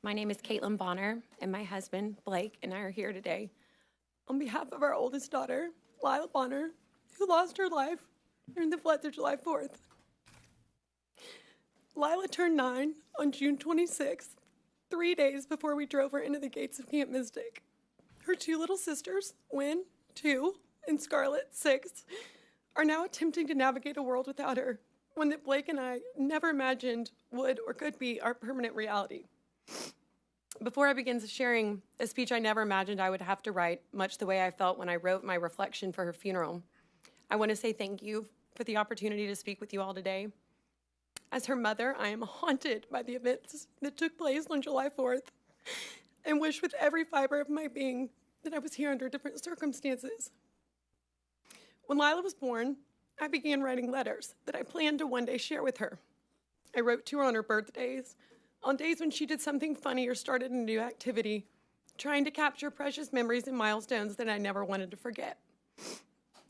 My name is Caitlyn Bonner, and my husband, Blake, and I are here today on behalf of our oldest daughter, Lila Bonner, who lost her life during the floods of July 4th. Lila turned 9 on June 26th, 3 days before we drove her into the gates of Camp Mystic. Her two little sisters, Wynn, 2, and Scarlett, 6, are now attempting to navigate a world without her, one that Blake and I never imagined would or could be our permanent reality. Before I begin sharing a speech I never imagined I would have to write, much the way I felt when I wrote my reflection for her funeral, I want to say thank you for the opportunity to speak with you all today. As her mother, I am haunted by the events that took place on July 4th and wish with every fiber of my being that I was here under different circumstances. When Lila was born, I began writing letters that I planned to one day share with her. I wrote to her on her birthdays, on days when she did something funny or started a new activity, trying to capture precious memories and milestones that I never wanted to forget.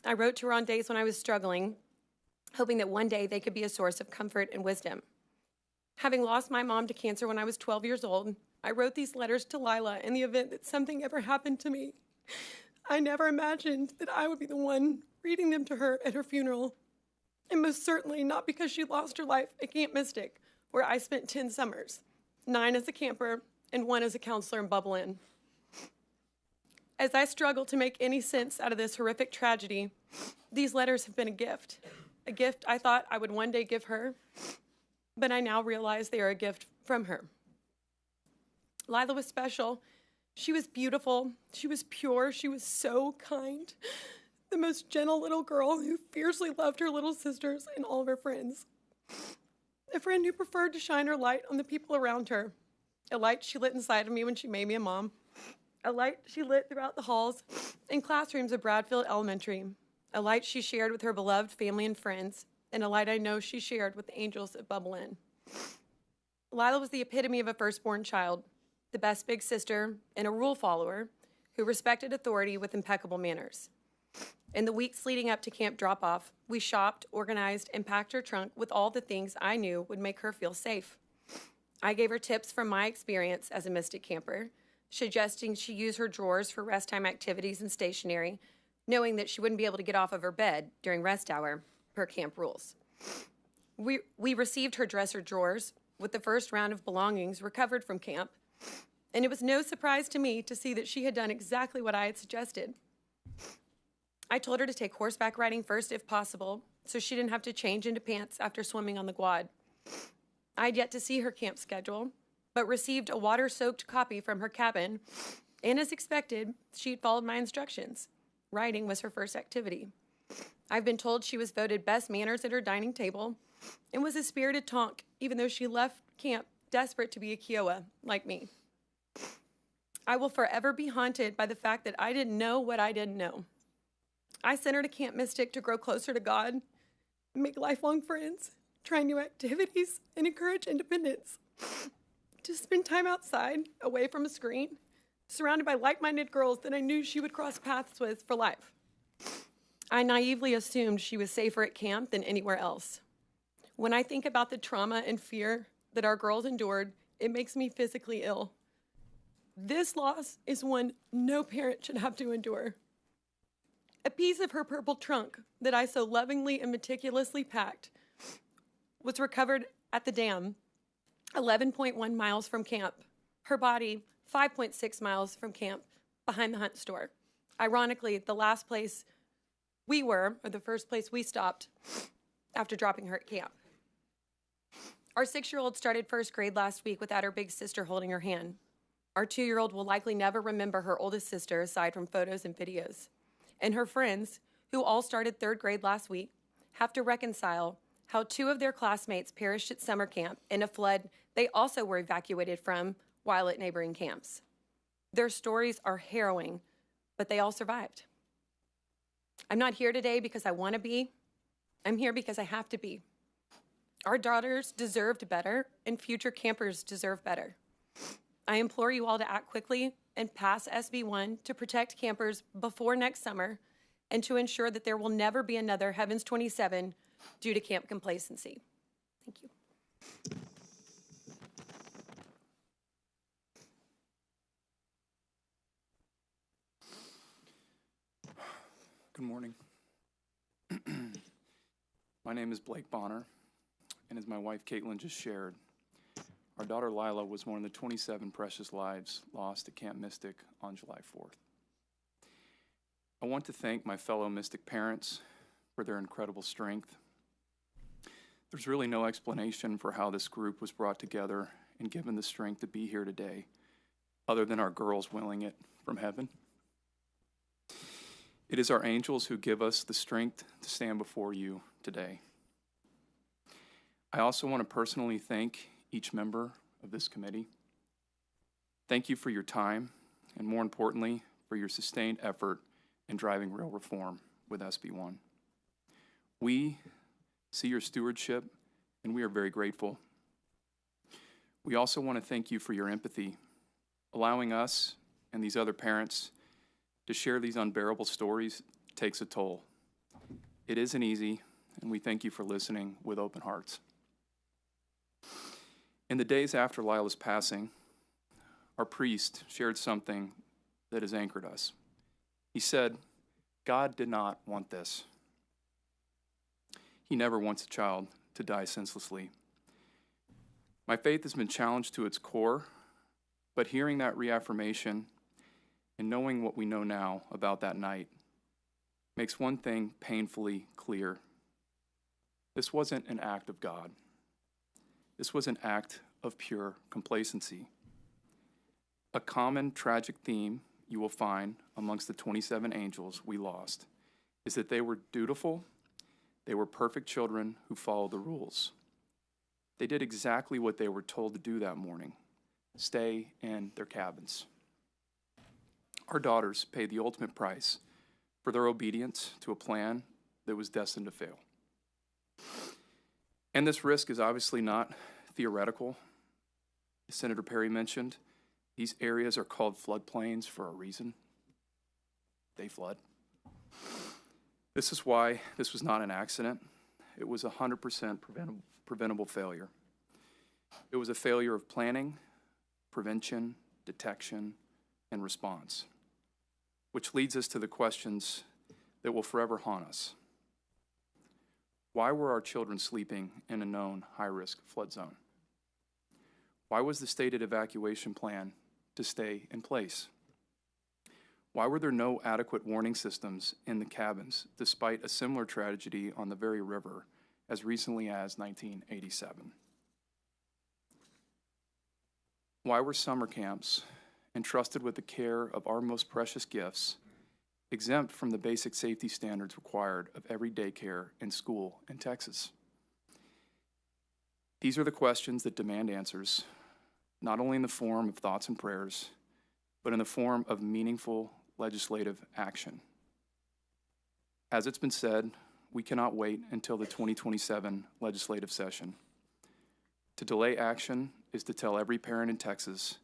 I wrote to her on days when I was struggling, hoping that one day they could be a source of comfort and wisdom. Having lost my mom to cancer when I was 12 years old, I wrote these letters to Lila in the event that something ever happened to me. I never imagined that I would be the one reading them to her at her funeral, and most certainly not because she lost her life at Camp Mystic, where I spent 10 summers, 9 as a camper and 1 as a counselor in Bubble Inn. As I struggle to make any sense out of this horrific tragedy, these letters have been a gift I thought I would one day give her, but I now realize they are a gift from her. Lila was special. She was beautiful. She was pure. She was so kind. The most gentle little girl who fiercely loved her little sisters and all of her friends. A friend who preferred to shine her light on the people around her. A light she lit inside of me when she made me a mom. A light she lit throughout the halls and classrooms of Bradfield Elementary. A light she shared with her beloved family and friends. And a light I know she shared with the angels at Bubble Inn. Lila was the epitome of a firstborn child, the best big sister, and a rule follower who respected authority with impeccable manners. In the weeks leading up to camp drop-off, we shopped, organized, and packed her trunk with all the things I knew would make her feel safe. I gave her tips from my experience as a Mystic camper, suggesting she use her drawers for rest time activities and stationery, knowing that she wouldn't be able to get off of her bed during rest hour per camp rules. We received her dresser drawers with the first round of belongings recovered from camp, and it was no surprise to me to see that she had done exactly what I had suggested. I told her to take horseback riding first if possible, so she didn't have to change into pants after swimming on the quad. I had yet to see her camp schedule, but received a water-soaked copy from her cabin, and as expected, she had followed my instructions. Riding was her first activity. I've been told she was voted best manners at her dining table and was a spirited tonk, even though she left camp desperate to be a Kiowa, like me. I will forever be haunted by the fact that I didn't know what I didn't know. I sent her to Camp Mystic to grow closer to God, make lifelong friends, try new activities, and encourage independence. To spend time outside, away from a screen, surrounded by like-minded girls that I knew she would cross paths with for life. I naively assumed she was safer at camp than anywhere else. When I think about the trauma and fear that our girls endured, it makes me physically ill. This loss is one no parent should have to endure. A piece of her purple trunk that I so lovingly and meticulously packed was recovered at the dam, 11.1 miles from camp. Her body, 5.6 miles from camp, behind the Hunt store. Ironically, the last place we were, or the first place we stopped after dropping her at camp. Our 6-year-old started first grade last week without her big sister holding her hand. Our 2-year-old will likely never remember her oldest sister aside from photos and videos. And her friends, who all started 3rd grade last week, have to reconcile how 2 of their classmates perished at summer camp in a flood they also were evacuated from while at neighboring camps. Their stories are harrowing, but they all survived. I'm not here today because I want to be. I'm here because I have to be. Our daughters deserved better, and future campers deserve better. I implore you all to act quickly and pass SB 1 to protect campers before next summer and to ensure that there will never be another Heavens 27 due to camp complacency. Thank you. Good morning. My name is Blake Bonner, and as my wife Caitlyn just shared, our daughter Lila was one of the 27 precious lives lost at Camp Mystic on July 4th. I want to thank my fellow Mystic parents for their incredible strength. There's really no explanation for how this group was brought together and given the strength to be here today, other than our girls willing it from heaven. It is our angels who give us the strength to stand before you today. I also want to personally thank each member of this committee. Thank you for your time, and more importantly, for your sustained effort in driving real reform with SB1. We see your stewardship, and we are very grateful. We also want to thank you for your empathy, allowing us and these other parents to share these unbearable stories takes a toll. It isn't easy, and we thank you for listening with open hearts. In the days after Lila's passing, our priest shared something that has anchored us. He said, God did not want this. He never wants a child to die senselessly. My faith has been challenged to its core, but hearing that reaffirmation and knowing what we know now about that night makes one thing painfully clear. This wasn't an act of God. This was an act of pure complacency. A common tragic theme you will find amongst the 27 angels we lost is that they were dutiful, they were perfect children who followed the rules. They did exactly what they were told to do that morning, stay in their cabins. Our daughters paid the ultimate price for their obedience to a plan that was destined to fail. And this risk is obviously not theoretical. As Senator Perry mentioned, these areas are called floodplains for a reason. They flood. This is why this was not an accident. It was 100% preventable failure. It was a failure of planning, prevention, detection, and response, which leads us to the questions that will forever haunt us. Why were our children sleeping in a known high-risk flood zone? Why was the stated evacuation plan to stay in place? Why were there no adequate warning systems in the cabins, despite a similar tragedy on the very river as recently as 1987? Why were summer camps, entrusted with the care of our most precious gifts, exempt from the basic safety standards required of every daycare and school in Texas? These are the questions that demand answers, not only in the form of thoughts and prayers, but in the form of meaningful legislative action. As it's been said, we cannot wait until the 2027 legislative session. To delay action is to tell every parent in Texas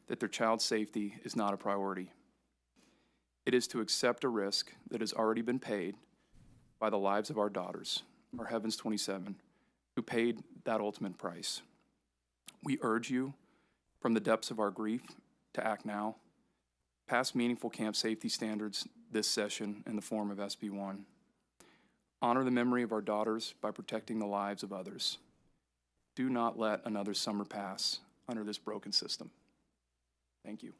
that their child's safety is not a priority. It is to accept a risk that has already been paid by the lives of our daughters, our Heavens 27, who paid that ultimate price. We urge you, from the depths of our grief, to act now. Pass meaningful camp safety standards this session in the form of SB1. Honor the memory of our daughters by protecting the lives of others. Do not let another summer pass under this broken system. Thank you.